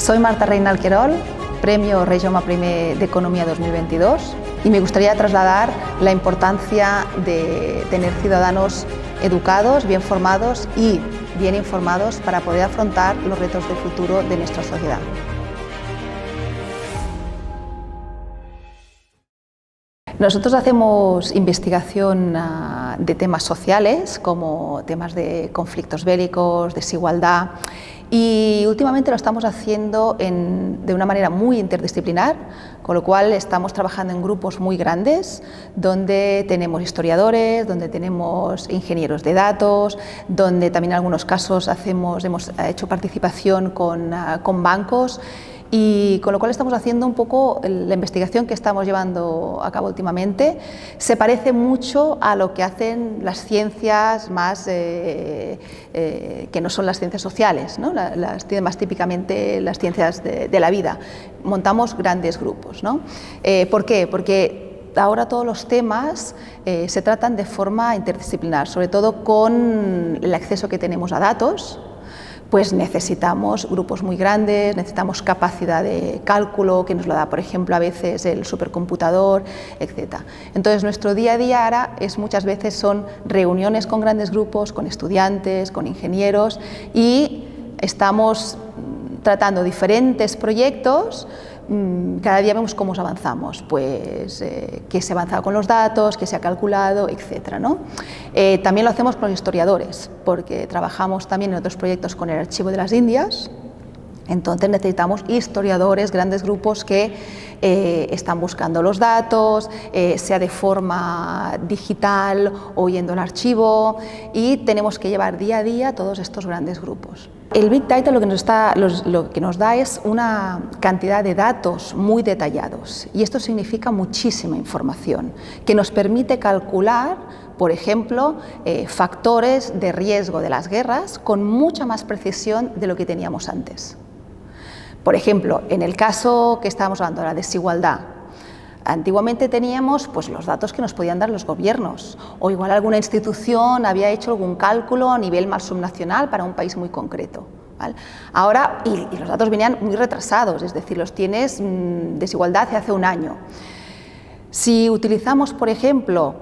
Soy Marta Reynal Querol, Premio Rei Jaume I de Economía 2022, y me gustaría trasladar la importancia de tener ciudadanos educados, bien formados y bien informados para poder afrontar los retos de futuro de nuestra sociedad. Nosotros hacemos investigación de temas sociales, como temas de conflictos bélicos, desigualdad, y últimamente lo estamos haciendo de una manera muy interdisciplinar, con lo cual estamos trabajando en grupos muy grandes, donde tenemos historiadores, donde tenemos ingenieros de datos, donde también en algunos casos hemos hecho participación con bancos. Y con lo cual estamos haciendo un poco la investigación que estamos llevando a cabo últimamente. Se parece mucho a lo que hacen las ciencias más que no son las ciencias sociales, ¿no? Más típicamente las ciencias de la vida. Montamos grandes grupos, ¿no? ¿Por qué? Porque ahora todos los temas se tratan de forma interdisciplinar, sobre todo con el acceso que tenemos a datos. Pues necesitamos grupos muy grandes, necesitamos capacidad de cálculo que nos lo da, por ejemplo, a veces el supercomputador, etc. Entonces, nuestro día a día ahora muchas veces son reuniones con grandes grupos, con estudiantes, con ingenieros, y estamos tratando diferentes proyectos. Cada día vemos cómo avanzamos, pues qué se ha avanzado con los datos, qué se ha calculado, etc., ¿no? También lo hacemos con los historiadores, porque trabajamos también en otros proyectos con el Archivo de las Indias. Entonces necesitamos historiadores, grandes grupos que están buscando los datos, sea de forma digital o yendo al archivo, y tenemos que llevar día a día todos estos grandes grupos. El Big Data lo que nos da es una cantidad de datos muy detallados, y esto significa muchísima información que nos permite calcular, por ejemplo, factores de riesgo de las guerras con mucha más precisión de lo que teníamos antes. Por ejemplo, en el caso que estábamos hablando de la desigualdad, antiguamente teníamos pues, los datos que nos podían dar los gobiernos, o igual alguna institución había hecho algún cálculo a nivel más subnacional para un país muy concreto, ¿vale? Ahora, y los datos venían muy retrasados, es decir, los tienes desigualdad de hace un año. Si utilizamos, por ejemplo,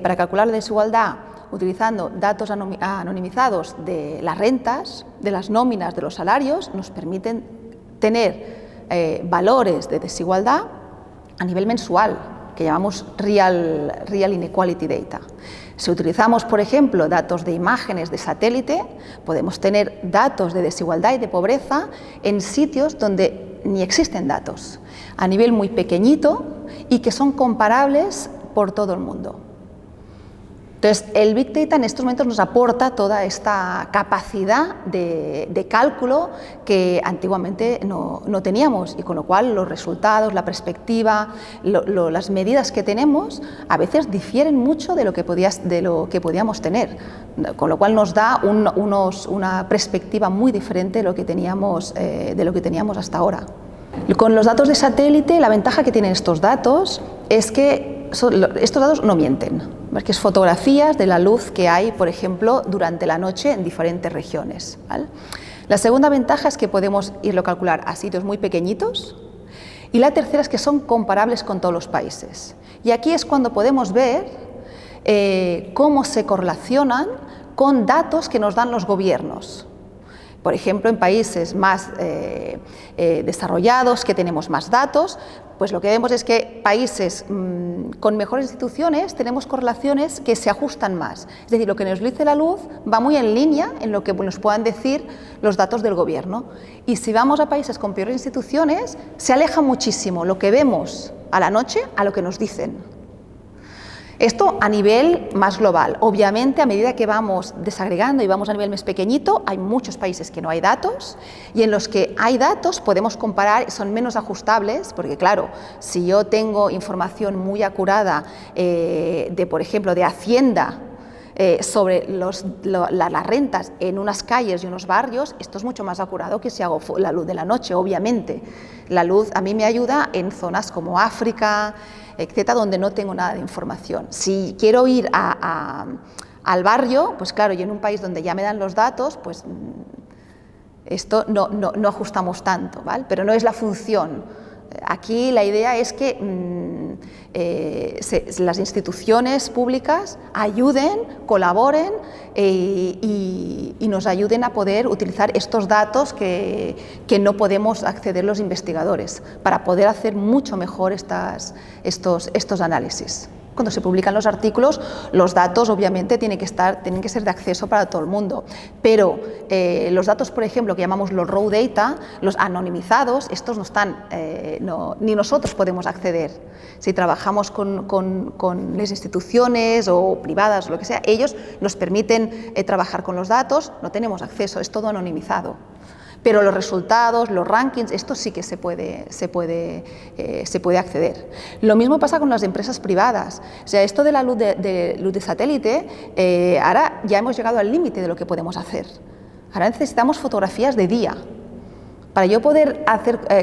para calcular la desigualdad, utilizando datos anonimizados de las rentas, de las nóminas, de los salarios, nos permiten tener valores de desigualdad a nivel mensual, que llamamos Real Inequality Data. Si utilizamos, por ejemplo, datos de imágenes de satélite, podemos tener datos de desigualdad y de pobreza en sitios donde ni existen datos, a nivel muy pequeñito, y que son comparables por todo el mundo. Entonces, el Big Data en estos momentos nos aporta toda esta capacidad de cálculo que antiguamente no teníamos, y con lo cual los resultados, la perspectiva, las medidas que tenemos a veces difieren mucho de lo que podíamos tener, con lo cual nos da una perspectiva muy diferente de lo que teníamos hasta ahora. Con los datos de satélite, la ventaja que tienen estos datos es que estos datos no mienten, que es fotografías de la luz que hay, por ejemplo, durante la noche en diferentes regiones, ¿vale? La segunda ventaja es que podemos irlo a calcular a sitios muy pequeñitos, y la tercera es que son comparables con todos los países. Y aquí es cuando podemos ver cómo se correlacionan con datos que nos dan los gobiernos. Por ejemplo, en países más desarrollados, que tenemos más datos, pues lo que vemos es que países con mejores instituciones tenemos correlaciones que se ajustan más. Es decir, lo que nos dice la luz va muy en línea en lo que nos puedan decir los datos del gobierno. Y si vamos a países con peores instituciones, se aleja muchísimo lo que vemos a la noche a lo que nos dicen. Esto a nivel más global. Obviamente, a medida que vamos desagregando y vamos a nivel más pequeñito, hay muchos países que no hay datos, y en los que hay datos podemos comparar, son menos ajustables, porque claro, si yo tengo información muy acurada por ejemplo, de Hacienda, sobre las rentas en unas calles y unos barrios, esto es mucho más acurado que si hago la luz de la noche, obviamente. La luz a mí me ayuda en zonas como África, etcétera, donde no tengo nada de información. Si quiero ir al barrio, pues claro, yo en un país donde ya me dan los datos, pues Esto no ajustamos tanto, ¿vale? Pero no es la función. Aquí la idea es que las instituciones públicas ayuden, colaboren y nos ayuden a poder utilizar estos datos que no podemos acceder los investigadores para poder hacer mucho mejor estos análisis. Cuando se publican los artículos, los datos obviamente tienen que ser de acceso para todo el mundo, pero los datos, por ejemplo, que llamamos los raw data, los anonimizados, estos no están, ni nosotros podemos acceder. Si trabajamos con las instituciones o privadas o lo que sea, ellos nos permiten trabajar con los datos, no tenemos acceso, es todo anonimizado. Pero los resultados, los rankings, esto sí que se puede acceder. Lo mismo pasa con las empresas privadas. O sea, esto de la luz de satélite, ahora ya hemos llegado al límite de lo que podemos hacer. Ahora necesitamos fotografías de día. Para yo poder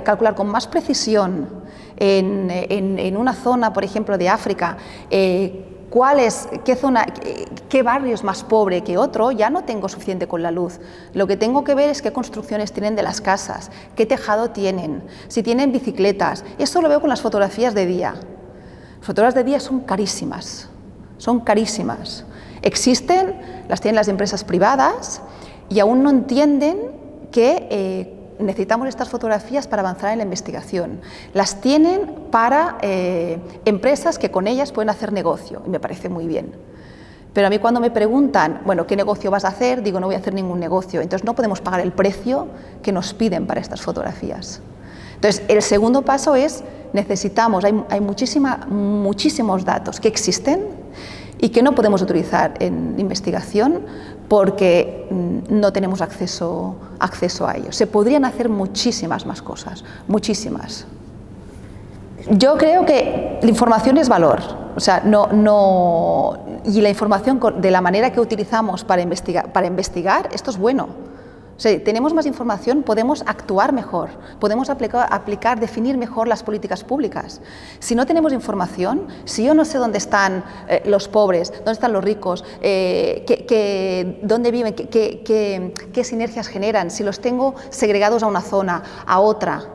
calcular con más precisión en una zona, por ejemplo, de África, qué barrio es más pobre que otro, ya no tengo suficiente con la luz. Lo que tengo que ver es qué construcciones tienen de las casas, qué tejado tienen, si tienen bicicletas. Eso lo veo con las fotografías de día. Las fotografías de día son carísimas, Existen, las tienen las empresas privadas y aún no entienden que necesitamos estas fotografías para avanzar en la investigación. Las tienen para empresas que con ellas pueden hacer negocio, y me parece muy bien. Pero a mí cuando me preguntan, bueno, ¿qué negocio vas a hacer? Digo, no voy a hacer ningún negocio. Entonces no podemos pagar el precio que nos piden para estas fotografías. Entonces, el segundo paso es, hay muchísimos datos que existen y que no podemos utilizar en investigación porque no tenemos acceso a ellos. Se podrían hacer muchísimas más cosas, muchísimas. Yo creo que la información es valor, o sea, y la información de la manera que utilizamos para investigar, esto es bueno. O sea, tenemos más información, podemos actuar mejor, podemos definir mejor las políticas públicas. Si no tenemos información, si yo no sé dónde están los pobres, dónde están los ricos, dónde viven, qué sinergias generan, si los tengo segregados a una zona, a otra,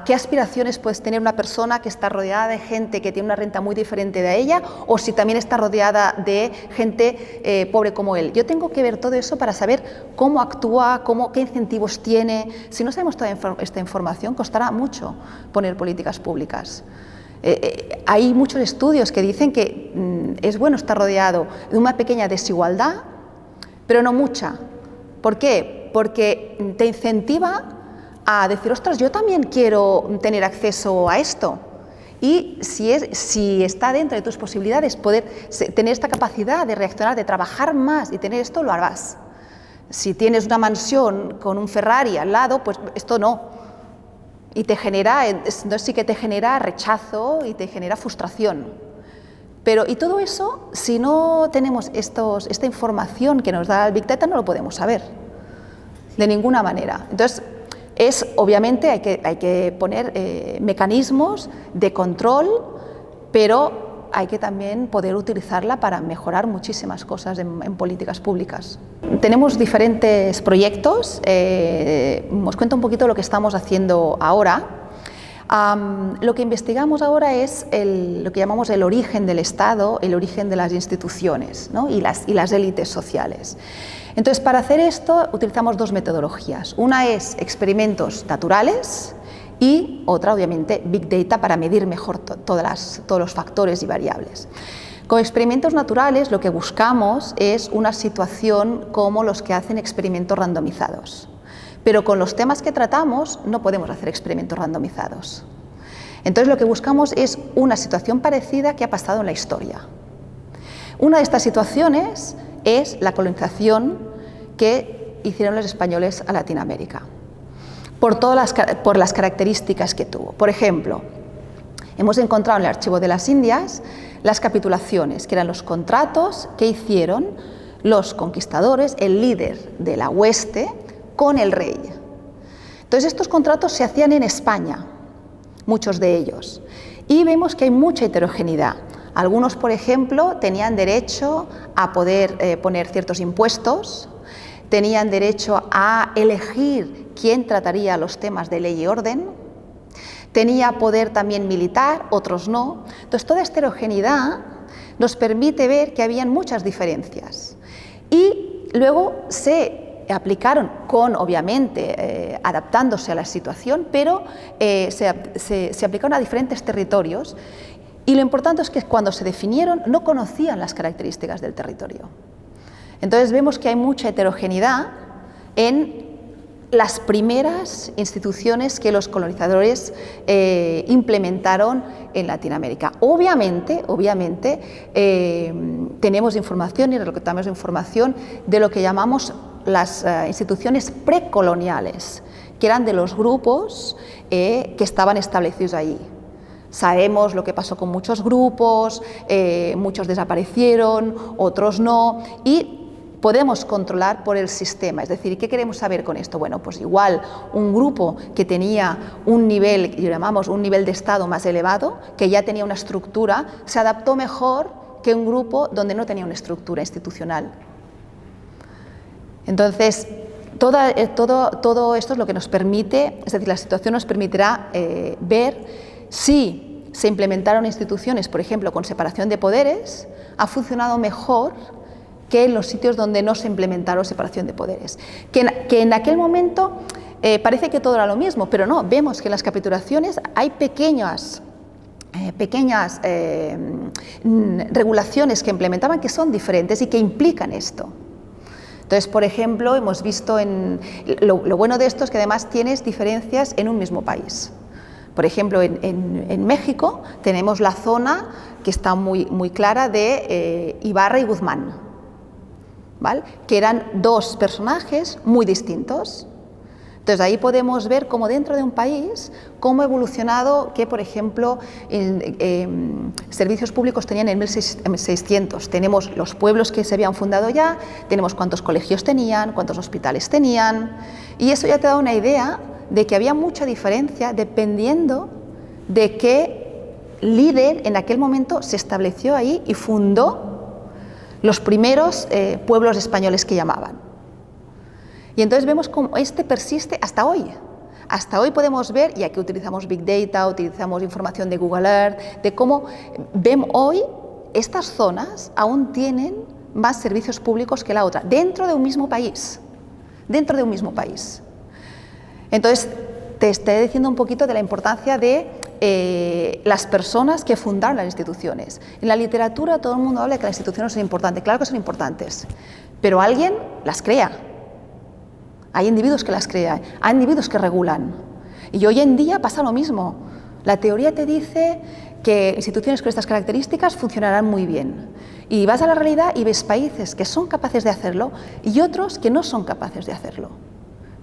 qué aspiraciones puede tener una persona que está rodeada de gente que tiene una renta muy diferente de ella, o si también está rodeada de gente pobre como él. Yo tengo que ver todo eso para saber cómo actúa, qué incentivos tiene. Si no sabemos toda esta información, costará mucho poner políticas públicas. Hay muchos estudios que dicen que es bueno estar rodeado de una pequeña desigualdad, pero no mucha. ¿Por qué? Porque te incentiva a decir, ostras, yo también quiero tener acceso a esto. Y si está dentro de tus posibilidades poder tener esta capacidad de reaccionar, de trabajar más y tener esto, lo harás. Si tienes una mansión con un Ferrari al lado, pues esto no. Y sí que te genera rechazo y te genera frustración. Y todo eso, si no tenemos esta información que nos da el Big Data, no lo podemos saber. De ninguna manera. Entonces, obviamente hay que poner mecanismos de control, pero hay que también poder utilizarla para mejorar muchísimas cosas en políticas públicas. Tenemos diferentes proyectos, os cuento un poquito lo que estamos haciendo ahora. Lo que investigamos ahora es lo que llamamos el origen del Estado, el origen de las instituciones, ¿no? y las élites sociales. Entonces, para hacer esto utilizamos dos metodologías. Una es experimentos naturales y otra, obviamente, Big Data para medir mejor todos los factores y variables. Con experimentos naturales lo que buscamos es una situación como los que hacen experimentos randomizados. Pero con los temas que tratamos no podemos hacer experimentos randomizados. Entonces lo que buscamos es una situación parecida que ha pasado en la historia. Una de estas situaciones es la colonización que hicieron los españoles a Latinoamérica, por las características que tuvo. Por ejemplo, hemos encontrado en el Archivo de las Indias las capitulaciones, que eran los contratos que hicieron los conquistadores, el líder de la hueste, con el rey. Entonces estos contratos se hacían en España, muchos de ellos, y vemos que hay mucha heterogeneidad. Algunos, por ejemplo, tenían derecho a poder poner ciertos impuestos, tenían derecho a elegir quién trataría los temas de ley y orden, tenía poder también militar, otros no. Entonces, toda esta heterogeneidad nos permite ver que habían muchas diferencias. Y luego se aplicaron obviamente, adaptándose a la situación, pero se aplicaron a diferentes territorios. Y lo importante es que cuando se definieron no conocían las características del territorio. Entonces vemos que hay mucha heterogeneidad en las primeras instituciones que los colonizadores implementaron en Latinoamérica. Obviamente, tenemos información y recolectamos información de lo que llamamos las instituciones precoloniales, que eran de los grupos que estaban establecidos allí. Sabemos lo que pasó con muchos grupos, muchos desaparecieron, otros no, y podemos controlar por el sistema. Es decir, ¿qué queremos saber con esto? Bueno, pues igual un grupo que tenía un nivel, que llamamos un nivel de Estado más elevado, que ya tenía una estructura, se adaptó mejor que un grupo donde no tenía una estructura institucional. Entonces, todo esto es lo que nos permite, es decir, la situación nos permitirá ver si se implementaron instituciones, por ejemplo, con separación de poderes, ha funcionado mejor que en los sitios donde no se implementaron separación de poderes. Que en aquel momento parece que todo era lo mismo, pero no, vemos que en las capitulaciones hay pequeñas regulaciones que implementaban que son diferentes y que implican esto. Entonces, por ejemplo, hemos visto lo bueno de esto es que además tienes diferencias en un mismo país. Por ejemplo, en México tenemos la zona que está muy clara de Ibarra y Guzmán, ¿vale? Que eran dos personajes muy distintos. Entonces ahí podemos ver cómo dentro de un país, cómo ha evolucionado, que por ejemplo servicios públicos tenían en 1600, tenemos los pueblos que se habían fundado ya, tenemos cuántos colegios tenían, cuántos hospitales tenían, y eso ya te da una idea de que había mucha diferencia dependiendo de qué líder en aquel momento se estableció ahí y fundó los primeros pueblos españoles que llamaban. Y entonces vemos cómo este persiste hasta hoy. Hasta hoy podemos ver, y aquí utilizamos Big Data, utilizamos información de Google Earth, de cómo vemos hoy estas zonas aún tienen más servicios públicos que la otra, dentro de un mismo país. Dentro de un mismo país. Entonces, te estoy diciendo un poquito de la importancia de las personas que fundaron las instituciones. En la literatura todo el mundo habla de que las instituciones son importantes, claro que son importantes, pero alguien las crea. Hay individuos que las crean, hay individuos que regulan. Y hoy en día pasa lo mismo. La teoría te dice que instituciones con estas características funcionarán muy bien. Y vas a la realidad y ves países que son capaces de hacerlo y otros que no son capaces de hacerlo,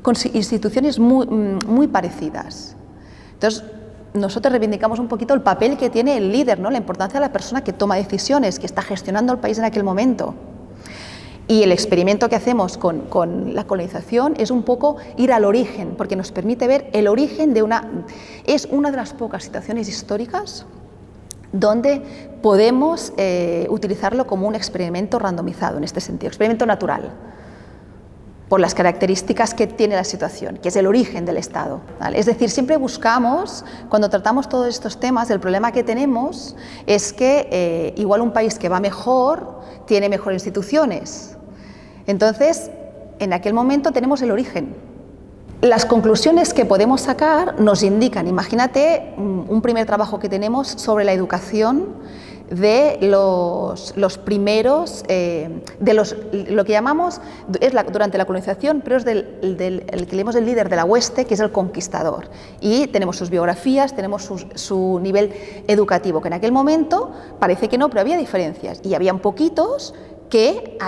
con instituciones muy parecidas. Entonces, nosotros reivindicamos un poquito el papel que tiene el líder, ¿no? La importancia de la persona que toma decisiones, que está gestionando el país en aquel momento. Y el experimento que hacemos con la colonización es un poco ir al origen, porque nos permite ver el origen de es una de las pocas situaciones históricas donde podemos utilizarlo como un experimento randomizado, en este sentido, experimento natural, por las características que tiene la situación, que es el origen del Estado, ¿vale? Es decir, siempre buscamos, cuando tratamos todos estos temas, el problema que tenemos es que igual un país que va mejor tiene mejores instituciones. Entonces, en aquel momento tenemos el origen. Las conclusiones que podemos sacar nos indican, imagínate un primer trabajo que tenemos sobre la educación de los primeros, lo que llamamos, durante la colonización, pero es el que leemos el líder de la hueste, que es el conquistador. Y tenemos sus biografías, tenemos su nivel educativo, que en aquel momento parece que no, pero había diferencias. Y habían poquitos que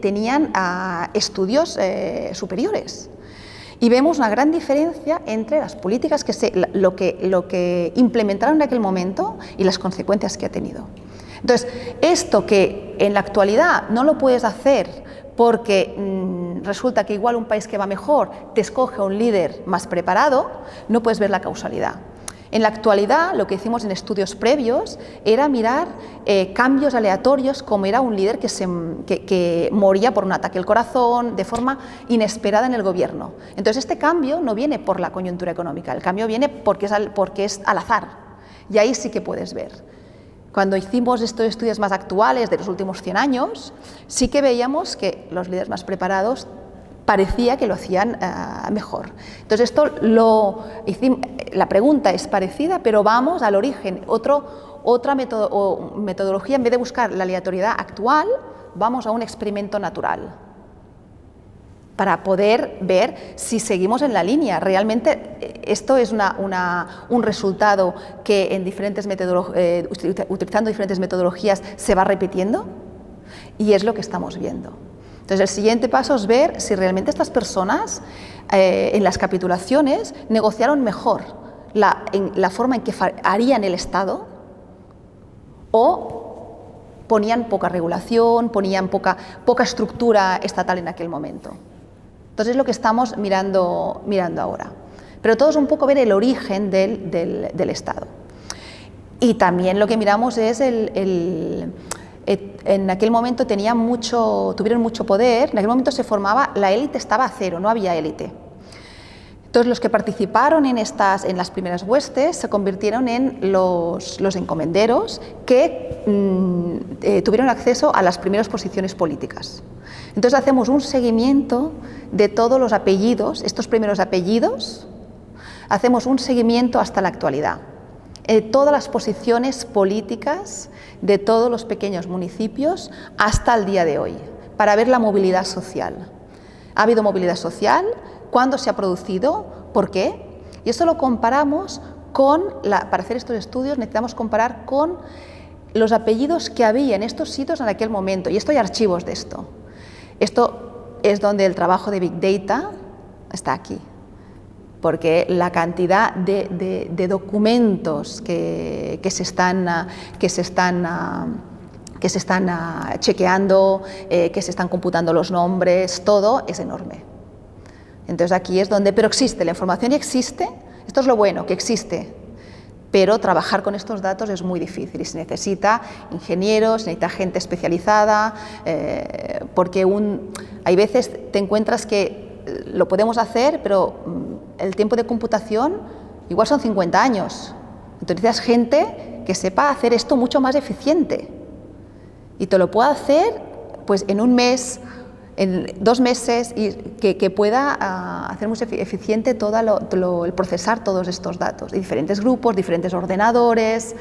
tenían estudios superiores. Y vemos una gran diferencia entre las políticas lo que implementaron en aquel momento y las consecuencias que ha tenido. Entonces, esto que en la actualidad no lo puedes hacer porque resulta que igual un país que va mejor te escoge un líder más preparado, no puedes ver la causalidad. En la actualidad, lo que hicimos en estudios previos era mirar cambios aleatorios, como era un líder que moría por un ataque al corazón de forma inesperada en el gobierno. Entonces, este cambio no viene por la coyuntura económica, el cambio viene porque es al azar, y ahí sí que puedes ver. Cuando hicimos estos estudios más actuales de los últimos 100 años, sí que veíamos que los líderes más preparados parecía que lo hacían mejor. Entonces, la pregunta es parecida, pero vamos al origen. Otra metodología, en vez de buscar la aleatoriedad actual, vamos a un experimento natural para poder ver si seguimos en la línea. Realmente esto es un resultado que utilizando diferentes metodologías se va repitiendo, y es lo que estamos viendo. Entonces, el siguiente paso es ver si realmente estas personas en las capitulaciones negociaron mejor la forma en que harían el Estado, o ponían poca regulación, ponían poca estructura estatal en aquel momento. Entonces, es lo que estamos mirando ahora. Pero todo es un poco ver el origen del Estado. Y también lo que miramos es en aquel momento tuvieron mucho poder. En aquel momento la élite estaba a cero, no había élite. Entonces, los que participaron en las primeras huestes se convirtieron en los encomenderos, que tuvieron acceso a las primeras posiciones políticas. Entonces, hacemos un seguimiento de todos los apellidos, estos primeros apellidos, hacemos un seguimiento hasta la actualidad. Todas las posiciones políticas de todos los pequeños municipios hasta el día de hoy, para ver la movilidad social. ¿Ha habido movilidad social? ¿Cuándo se ha producido? ¿Por qué? Y esto lo comparamos para hacer estos estudios necesitamos comparar con los apellidos que había en estos sitios en aquel momento, y esto hay archivos de esto. Esto es donde el trabajo de Big Data está aquí, porque la cantidad de documentos que se están chequeando, que se están computando los nombres, todo es enorme. Entonces, aquí es donde, pero existe, la información ya existe, esto es lo bueno, que existe, pero trabajar con estos datos es muy difícil y se necesita ingenieros, se necesita gente especializada, porque hay veces te encuentras que lo podemos hacer, pero el tiempo de computación igual son 50 años. Entonces necesitas gente que sepa hacer esto mucho más eficiente, y te lo pueda hacer pues en un mes, en 2 meses, y que pueda hacer muy eficiente el procesar todos estos datos, de diferentes grupos, diferentes ordenadores.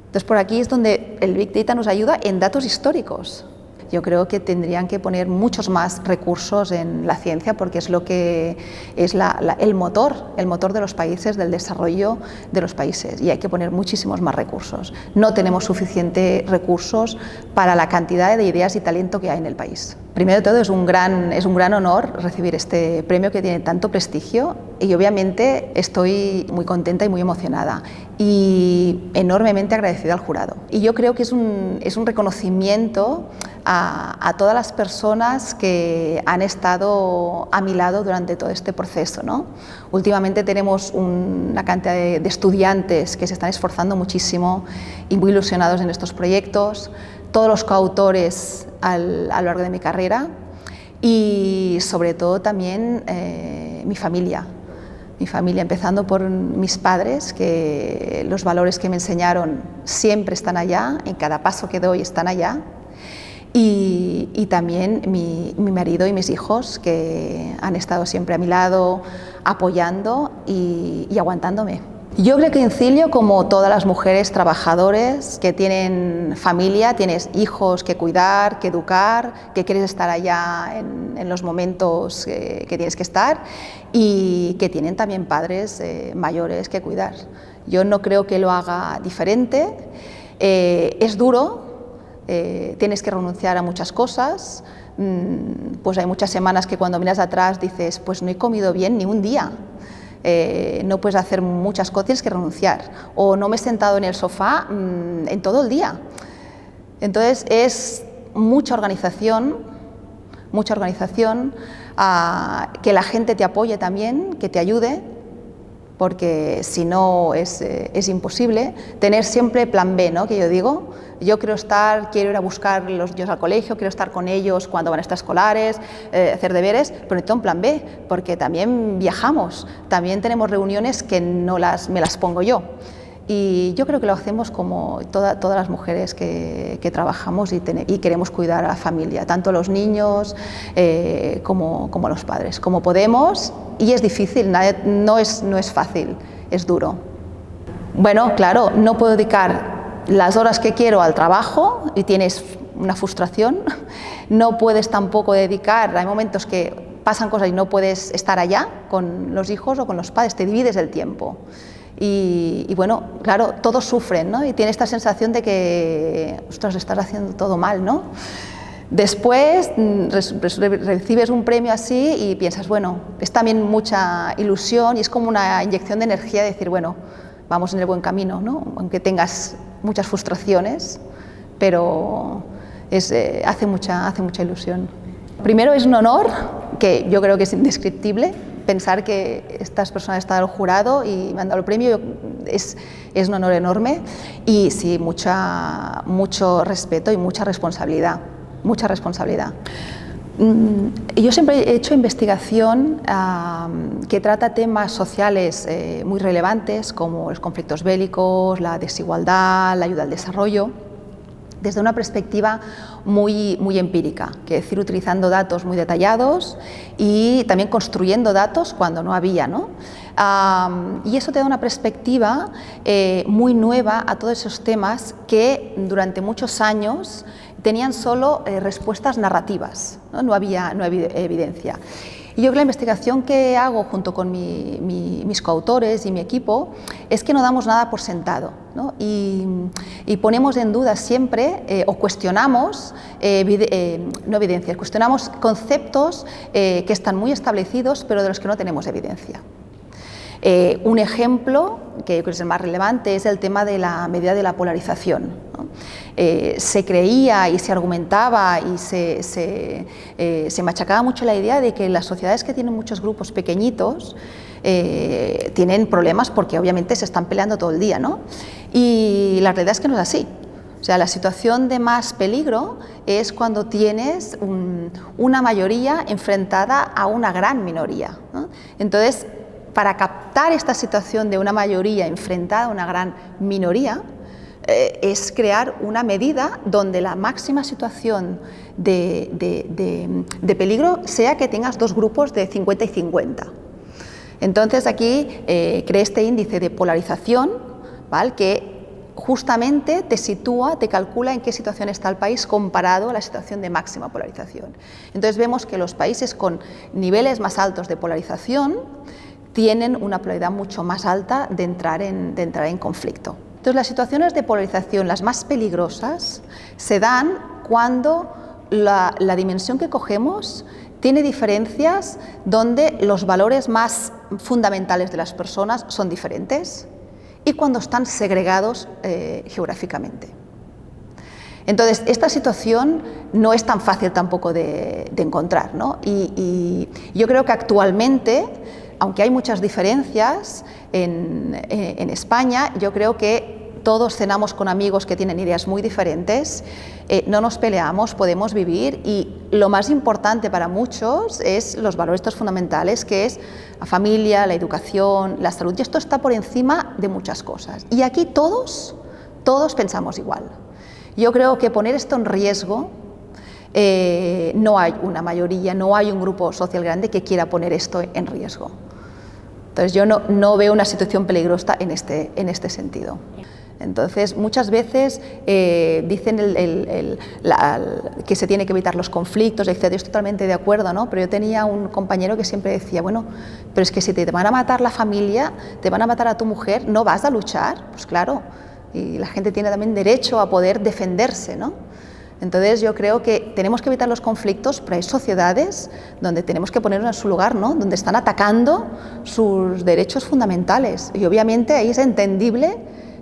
Entonces, por aquí es donde el Big Data nos ayuda en datos históricos. Yo creo que tendrían que poner muchos más recursos en la ciencia, porque es lo que es el motor de los países, del desarrollo de los países, y hay que poner muchísimos más recursos. No tenemos suficientes recursos para la cantidad de ideas y talento que hay en el país. Primero de todo, es un gran honor recibir este premio que tiene tanto prestigio, y obviamente estoy muy contenta y muy emocionada y enormemente agradecida al jurado. Y yo creo que es un reconocimiento a todas las personas que han estado a mi lado durante todo este proceso, ¿no? Últimamente tenemos una cantidad de estudiantes que se están esforzando muchísimo y muy ilusionados en estos proyectos, todos los coautores a lo largo de mi carrera, y sobre todo también mi familia, empezando por mis padres, que los valores que me enseñaron siempre están allá, en cada paso que doy están allá, y también mi marido y mis hijos, que han estado siempre a mi lado, apoyando y aguantándome. Yo creo que en Incilio, como todas las mujeres trabajadoras que tienen familia, tienes hijos que cuidar, que educar, que quieres estar allá en los momentos que tienes que estar, y que tienen también padres mayores que cuidar. Yo no creo que lo haga diferente. Es duro, tienes que renunciar a muchas cosas. Pues hay muchas semanas que cuando miras atrás dices, pues no he comido bien ni un día. No puedes hacer muchas cosas, tienes que renunciar, o no me he sentado en el sofá en todo el día. Entonces es mucha organización, que la gente te apoye también, que te ayude, porque si no es imposible. Tener siempre plan B, ¿no? Que yo digo, yo quiero ir a buscar los niños al colegio, quiero estar con ellos cuando van a estar escolares, hacer deberes, pero necesito un plan B, porque también viajamos, también tenemos reuniones que me las pongo yo. Y yo creo que lo hacemos como todas las mujeres que trabajamos y queremos cuidar a la familia, tanto los niños como los padres, como podemos, y es difícil, no es fácil, es duro. Bueno, claro, no puedo dedicar las horas que quiero al trabajo y tienes una frustración, no puedes tampoco dedicar, hay momentos que pasan cosas y no puedes estar allá con los hijos o con los padres, te divides el tiempo. Y bueno, claro, todos sufren, ¿no? Y tiene esta sensación de que, ostras, estás haciendo todo mal, ¿no? Después recibes un premio así y piensas, bueno, es también mucha ilusión y es como una inyección de energía de decir, bueno, vamos en el buen camino, ¿no? Aunque tengas muchas frustraciones, pero hace mucha ilusión. Primero es un honor que yo creo que es indescriptible. Pensar que estas personas están al jurado y me han dado el premio es un honor enorme y sí, mucho respeto y mucha responsabilidad. Yo siempre he hecho investigación que trata temas sociales muy relevantes como los conflictos bélicos, la desigualdad, la ayuda al desarrollo, desde una perspectiva muy empírica, que es decir, utilizando datos muy detallados y también construyendo datos cuando no había, ¿no? Y eso te da una perspectiva muy nueva a todos esos temas que durante muchos años tenían solo respuestas narrativas, ¿no? No había evidencia. Y yo creo que la investigación que hago junto con mis coautores y mi equipo es que no damos nada por sentado, ¿no? Y ponemos en duda siempre o cuestionamos, no evidencias, cuestionamos conceptos que están muy establecidos pero de los que no tenemos evidencia. Un ejemplo, que yo creo que es el más relevante, es el tema de la medida de la polarización, ¿no? Se creía y se argumentaba y se machacaba mucho la idea de que las sociedades que tienen muchos grupos pequeñitos tienen problemas porque obviamente se están peleando todo el día, ¿no? Y la realidad es que no es así. O sea, la situación de más peligro es cuando tienes una mayoría enfrentada a una gran minoría, ¿no? Entonces, para captar esta situación de una mayoría enfrentada a una gran minoría, es crear una medida donde la máxima situación de peligro sea que tengas dos grupos de 50 y 50. Entonces aquí creé este índice de polarización, ¿vale? Que justamente te sitúa, te calcula en qué situación está el país comparado a la situación de máxima polarización. Entonces vemos que los países con niveles más altos de polarización tienen una probabilidad mucho más alta de entrar en conflicto. Entonces, las situaciones de polarización, las más peligrosas, se dan cuando la dimensión que cogemos tiene diferencias donde los valores más fundamentales de las personas son diferentes y cuando están segregados geográficamente. Entonces, esta situación no es tan fácil tampoco de encontrar, ¿no? Y yo creo que actualmente, aunque hay muchas diferencias en España, yo creo que todos cenamos con amigos que tienen ideas muy diferentes, no nos peleamos, podemos vivir y lo más importante para muchos es los valores estos fundamentales, que es la familia, la educación, la salud, y esto está por encima de muchas cosas. Y aquí todos pensamos igual. Yo creo que poner esto en riesgo, no hay una mayoría, no hay un grupo social grande que quiera poner esto en riesgo. Entonces yo no veo una situación peligrosa en este sentido. Entonces muchas veces dicen que se tiene que evitar los conflictos, etc. Yo estoy totalmente de acuerdo, ¿no? Pero yo tenía un compañero que siempre decía, bueno, pero es que si te van a matar la familia, te van a matar a tu mujer, ¿no vas a luchar? Pues claro, y la gente tiene también derecho a poder defenderse, ¿no? Entonces yo creo que tenemos que evitar los conflictos, pero hay sociedades donde tenemos que ponernos en su lugar, ¿no? Donde están atacando sus derechos fundamentales y obviamente ahí es entendible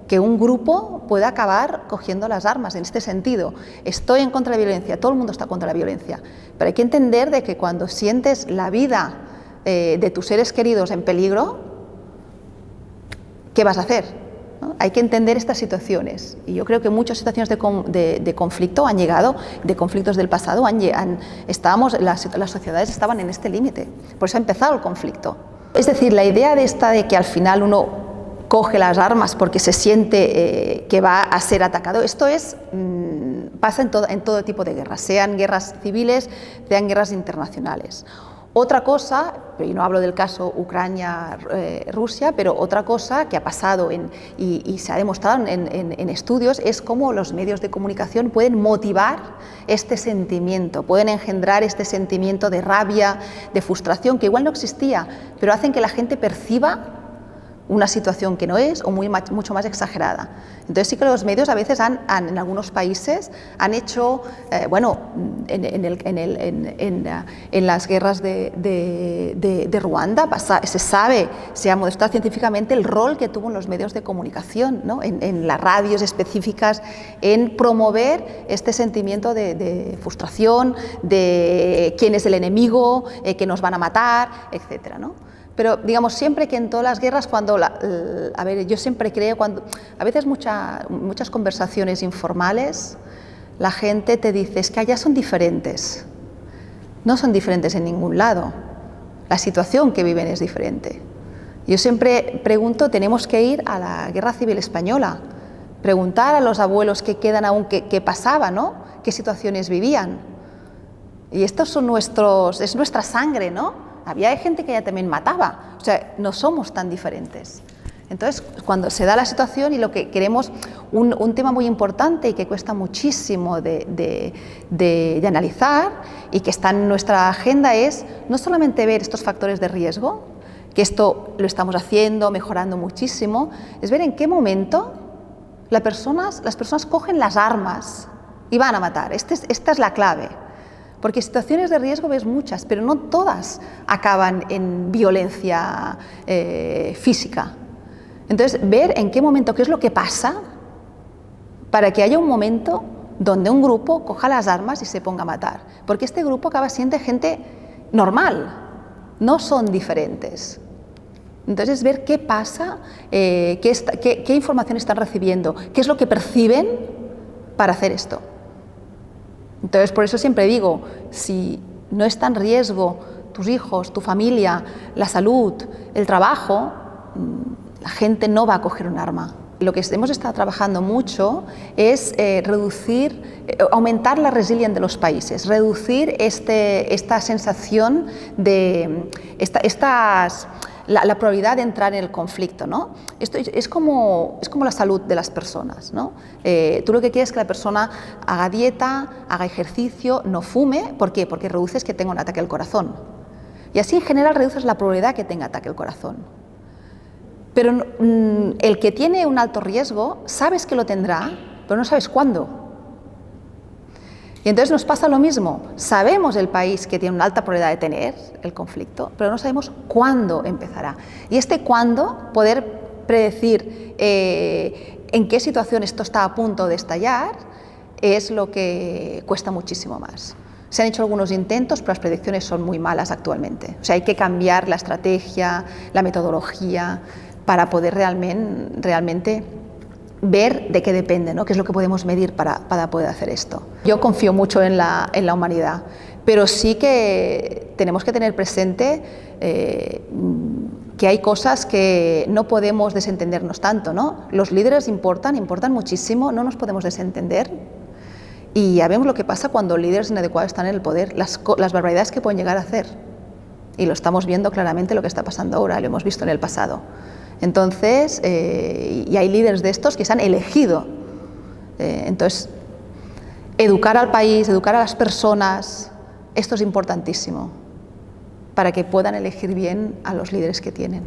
que un grupo pueda acabar cogiendo las armas. En este sentido, estoy en contra de la violencia, todo el mundo está contra la violencia, pero hay que entender de que cuando sientes la vida de tus seres queridos en peligro, ¿qué vas a hacer? ¿No? Hay que entender estas situaciones, y yo creo que muchas situaciones de conflicto han llegado, de conflictos del pasado, las sociedades estaban en este límite, por eso ha empezado el conflicto. Es decir, la idea de que al final uno coge las armas porque se siente que va a ser atacado, esto pasa en todo tipo de guerras, sean guerras civiles, sean guerras internacionales. Otra cosa, y no hablo del caso Ucrania-Rusia, pero otra cosa que ha pasado y se ha demostrado en estudios es cómo los medios de comunicación pueden motivar este sentimiento, pueden engendrar este sentimiento de rabia, de frustración, que igual no existía, pero hacen que la gente perciba una situación que no es o mucho más exagerada. Entonces sí que los medios a veces en algunos países han hecho, en las guerras de Ruanda se ha mostrado científicamente el rol que tuvo en los medios de comunicación, ¿no? en las radios específicas, en promover este sentimiento de frustración, de quién es el enemigo, que nos van a matar, etcétera, ¿no? Pero digamos siempre que en todas las guerras, yo siempre creo, a veces muchas conversaciones informales, la gente te dice, es que allá son diferentes. No son diferentes en ningún lado. La situación que viven es diferente. Yo siempre pregunto, tenemos que ir a la Guerra Civil Española, preguntar a los abuelos que quedan aún qué pasaba, ¿no? Qué situaciones vivían. Y estos son es nuestra sangre, ¿no? Había gente que ya también mataba, o sea, no somos tan diferentes. Entonces, cuando se da la situación y lo que queremos, un tema muy importante y que cuesta muchísimo de analizar y que está en nuestra agenda es no solamente ver estos factores de riesgo, que esto lo estamos haciendo, mejorando muchísimo, es ver en qué momento las personas cogen las armas y van a matar. Esta es la clave. Porque situaciones de riesgo ves muchas, pero no todas acaban en violencia física. Entonces, ver en qué momento, qué es lo que pasa, para que haya un momento donde un grupo coja las armas y se ponga a matar. Porque este grupo acaba siendo gente normal, no son diferentes. Entonces, ver qué pasa, qué información están recibiendo, qué es lo que perciben para hacer esto. Entonces, por eso siempre digo, si no está en riesgo tus hijos, tu familia, la salud, el trabajo, la gente no va a coger un arma. Lo que hemos estado trabajando mucho es aumentar la resiliencia de los países, reducir esta sensación de la probabilidad de entrar en el conflicto, ¿no? Esto es como la salud de las personas, ¿no? Tú lo que quieres es que la persona haga dieta, haga ejercicio, no fume. ¿Por qué? Porque reduces que tenga un ataque al corazón. Y así en general reduces la probabilidad que tenga ataque al corazón. Pero el que tiene un alto riesgo, sabes que lo tendrá, pero no sabes cuándo. Y entonces nos pasa lo mismo, sabemos el país que tiene una alta probabilidad de tener el conflicto, pero no sabemos cuándo empezará. Y cuándo, poder predecir en qué situación esto está a punto de estallar, es lo que cuesta muchísimo más. Se han hecho algunos intentos, pero las predicciones son muy malas actualmente. O sea, hay que cambiar la estrategia, la metodología, para poder realmente ver de qué depende, ¿no? Qué es lo que podemos medir para poder hacer esto. Yo confío mucho en la humanidad, pero sí que tenemos que tener presente que hay cosas que no podemos desentendernos tanto, ¿no? Los líderes importan muchísimo, no nos podemos desentender. Y ya vemos lo que pasa cuando líderes inadecuados están en el poder, las barbaridades que pueden llegar a hacer. Y lo estamos viendo claramente lo que está pasando ahora, lo hemos visto en el pasado. Entonces, y hay líderes de estos que se han elegido. Entonces, educar al país, educar a las personas, esto es importantísimo para que puedan elegir bien a los líderes que tienen.